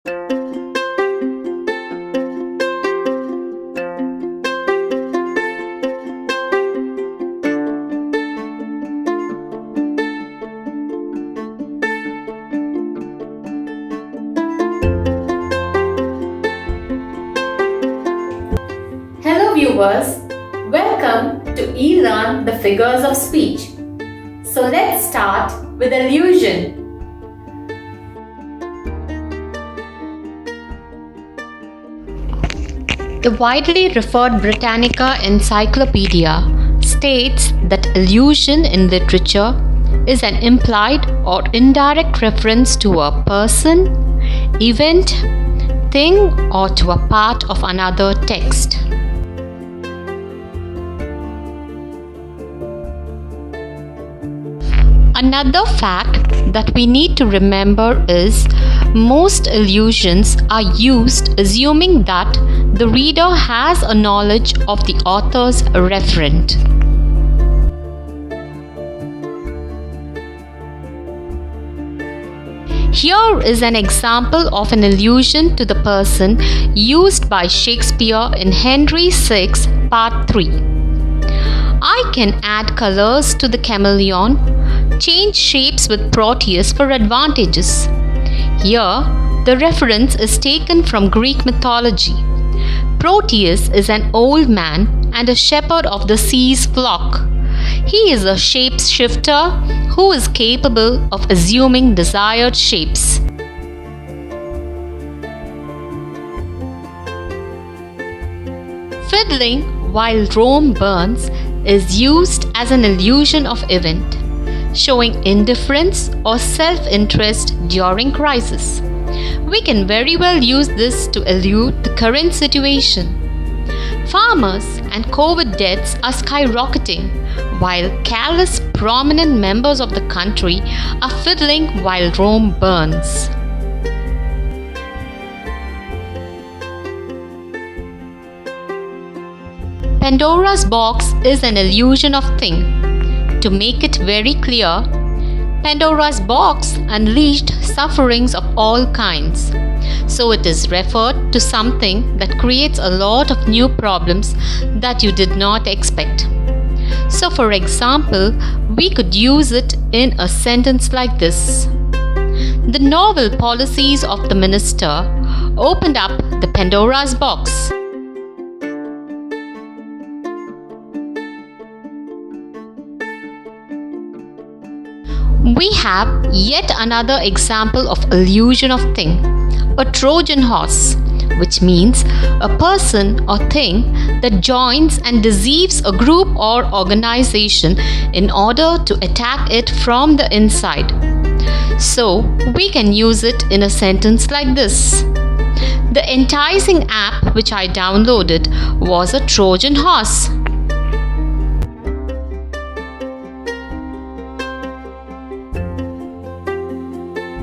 Hello viewers, welcome to e-learn the figures of speech. So let's start with illusion. The widely referred Britannica Encyclopedia states that illusion in literature is an implied or indirect reference to a person, event, thing, or to a part of another text. Another fact that we need to remember is most illusions are used assuming that the reader has a knowledge of the author's referent. Here is an example of an allusion to the person used by Shakespeare in Henry VI, Part 3. I can add colors to the chameleon, change shapes with Proteus for advantages. Here, the reference is taken from Greek mythology. Proteus is an old man and a shepherd of the sea's flock. He is a shapeshifter who is capable of assuming desired shapes. Fiddling while Rome burns is used as an illusion of event, showing indifference or self-interest during crisis. We can very well use this to allude the current situation. Farmers and COVID deaths are skyrocketing, while careless prominent members of the country are fiddling while Rome burns. Pandora's box is an illusion of thing. To make it very clear, Pandora's box unleashed sufferings of all kinds. So it is referred to something that creates a lot of new problems that you did not expect. So for example, we could use it in a sentence like this. The novel policies of the minister opened up the Pandora's box. We have yet another example of illusion of thing, a Trojan horse, which means a person or thing that joins and deceives a group or organization in order to attack it from the inside. So, we can use it in a sentence like this. The enticing app which I downloaded was a Trojan horse.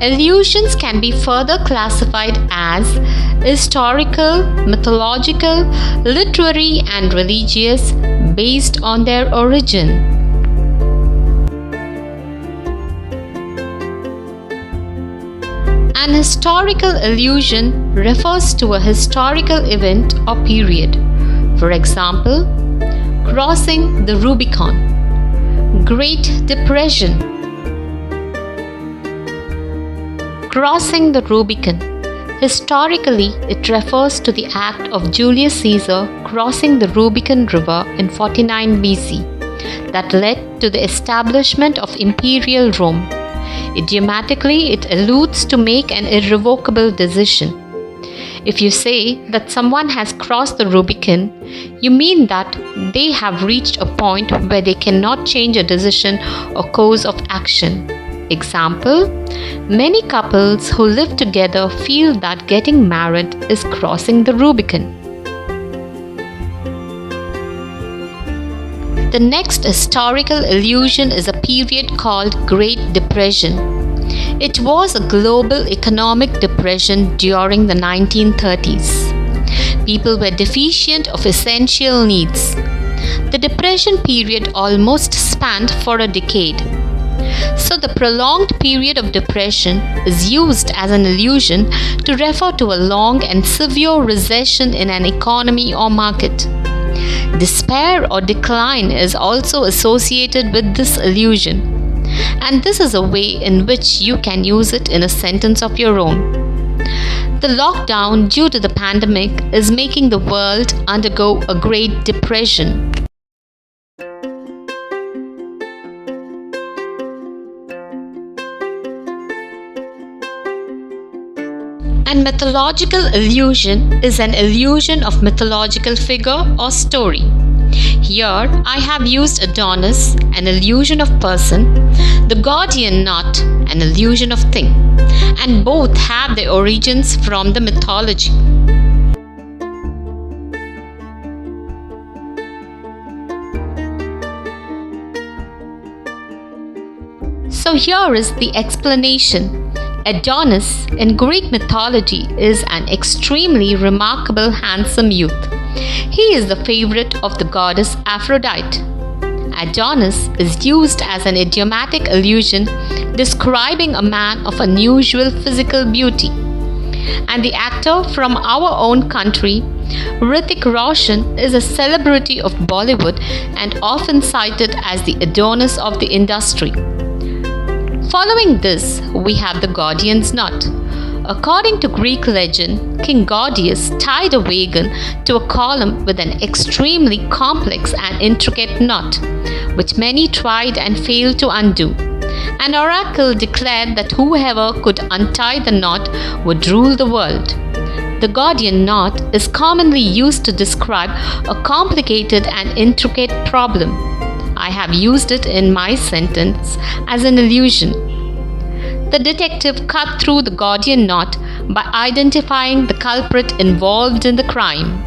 Illusions can be further classified as historical, mythological, literary, and religious based on their origin. An historical illusion refers to a historical event or period. For example, crossing the Rubicon, Great Depression. Crossing the Rubicon. Historically, it refers to the act of Julius Caesar crossing the Rubicon River in 49 BC that led to the establishment of Imperial Rome. Idiomatically, it alludes to make an irrevocable decision. If you say that someone has crossed the Rubicon, you mean that they have reached a point where they cannot change a decision or course of action. Example, many couples who live together feel that getting married is crossing the Rubicon. The next historical illusion is a period called Great Depression. It was a global economic depression during the 1930s. People were deficient of essential needs. The depression period almost spanned for a decade. So the prolonged period of depression is used as an illusion to refer to a long and severe recession in an economy or market. Despair or decline is also associated with this illusion, and this is a way in which you can use it in a sentence of your own. The lockdown due to the pandemic is making the world undergo a great depression. And mythological illusion is an illusion of mythological figure or story. Here I have used Adonis, an illusion of person, the Gordian knot, an illusion of thing, and both have their origins from the mythology. So here is the explanation. Adonis in Greek mythology is an extremely remarkable handsome youth. He is the favorite of the goddess Aphrodite. Adonis is used as an idiomatic allusion describing a man of unusual physical beauty. And the actor from our own country, Hrithik Roshan, is a celebrity of Bollywood and often cited as the Adonis of the industry. Following this, we have the Gordian's knot. According to Greek legend, King Gordius tied a wagon to a column with an extremely complex and intricate knot, which many tried and failed to undo. An oracle declared that whoever could untie the knot would rule the world. The Gordian knot is commonly used to describe a complicated and intricate problem. I have used it in my sentence as an illusion. The detective cut through the Gordian knot by identifying the culprit involved in the crime.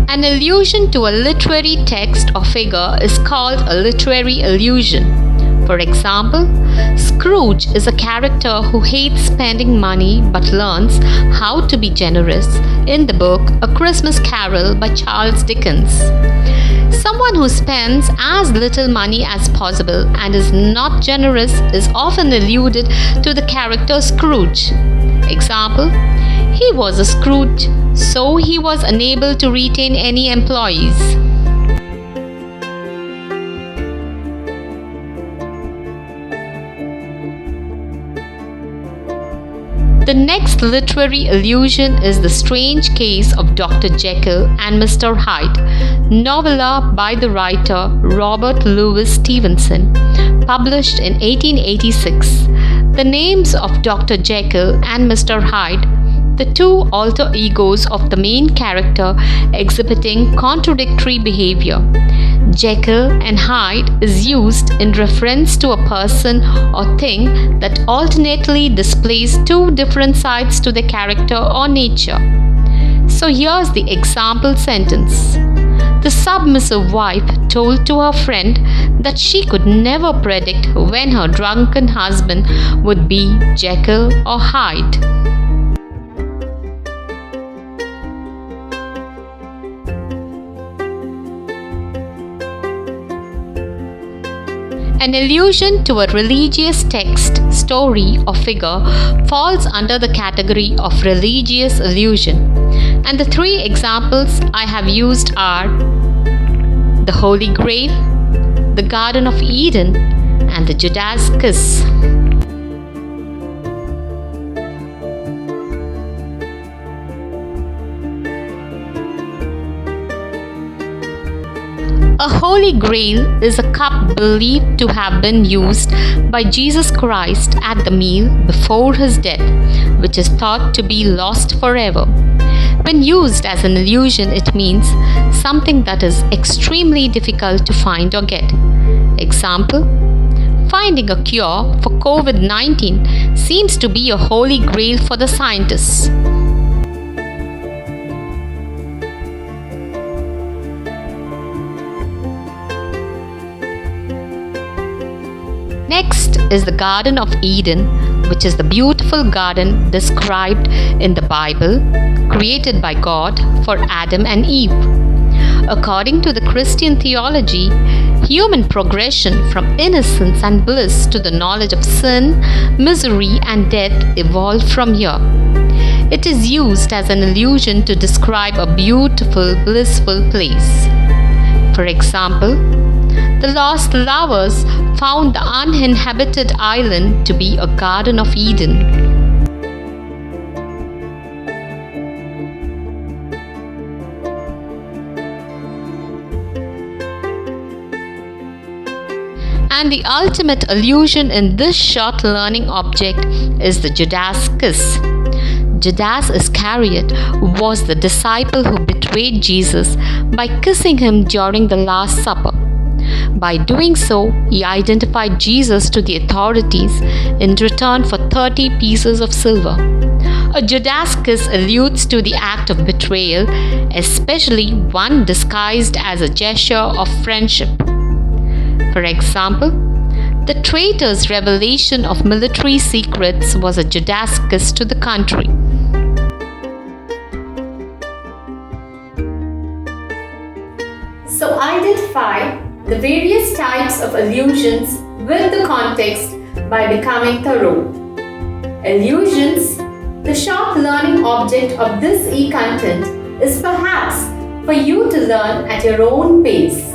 An allusion to a literary text or figure is called a literary illusion. For example, Scrooge is a character who hates spending money but learns how to be generous in the book A Christmas Carol by Charles Dickens. Someone who spends as little money as possible and is not generous is often alluded to the character Scrooge. Example, he was a Scrooge, so he was unable to retain any employees. The next literary allusion is The Strange Case of Dr. Jekyll and Mr. Hyde, novella by the writer Robert Louis Stevenson, published in 1886. The names of Dr. Jekyll and Mr. Hyde, the two alter egos of the main character exhibiting contradictory behavior. Jekyll and Hyde is used in reference to a person or thing that alternately displays two different sides to the character or nature. So here's the example sentence. The submissive wife told to her friend that she could never predict when her drunken husband would be Jekyll or Hyde. An allusion to a religious text, story, or figure falls under the category of religious allusion. And the three examples I have used are the Holy Grail, the Garden of Eden, and the Judas kiss. A holy grail is a cup believed to have been used by Jesus Christ at the meal before his death, which is thought to be lost forever. When used as an illusion, it means something that is extremely difficult to find or get. Example, finding a cure for COVID-19 seems to be a holy grail for the scientists. Next is the Garden of Eden which is the beautiful garden described in the Bible, created by God for Adam and Eve. According to the Christian theology, human progression from innocence and bliss to the knowledge of sin, misery, and death evolved from here. It is used as an illusion to describe a beautiful, blissful place. For example, the lost lovers found the uninhabited island to be a Garden of Eden. And the ultimate illusion in this short learning object is the Judas kiss. Judas Iscariot was the disciple who betrayed Jesus by kissing him during the Last Supper. By doing so, he identified Jesus to the authorities in return for 30 pieces of silver. A Judas kiss alludes to the act of betrayal, especially one disguised as a gesture of friendship. For example, the traitor's revelation of military secrets was a Judas kiss to the country. So identify the various types of allusions with the context by becoming thorough. Allusions, the short learning object of this e-content, is perhaps for you to learn at your own pace.